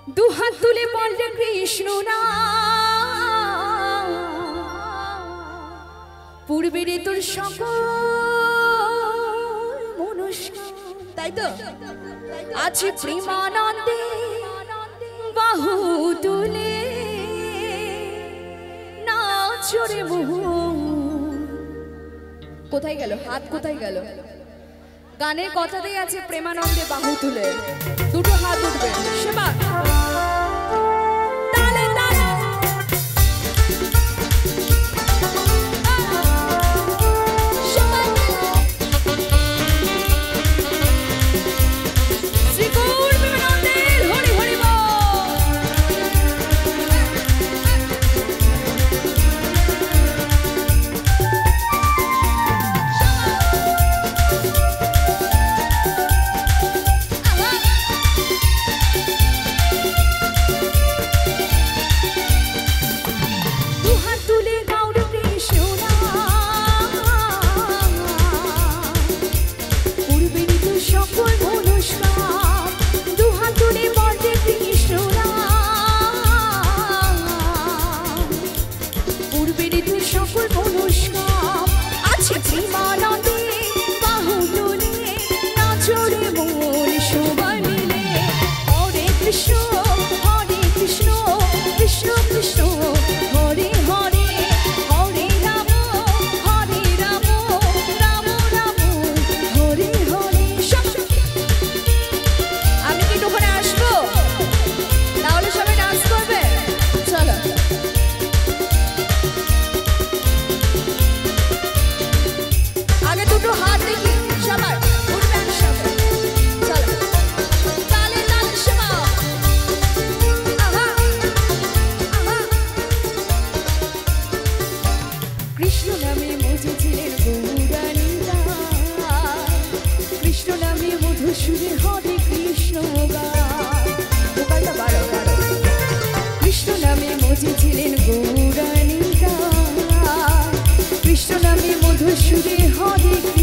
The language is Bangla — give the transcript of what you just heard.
দুহাত তুলে বললেন কৃষ্ণ না পূর্বের তোর সকল মনস্কামনা। তাই তো আছে প্রেমানন্দে বাহু তুলে নাচরে মোহ। কোথায় গেল হাত, কোথায় গেল? গানের কথাতেই আছে প্রেমানন্দে বাহু তুলে, দুটো হাত উঠবে সেবা। কৃষ্ণ নামে মধুসূরে হরে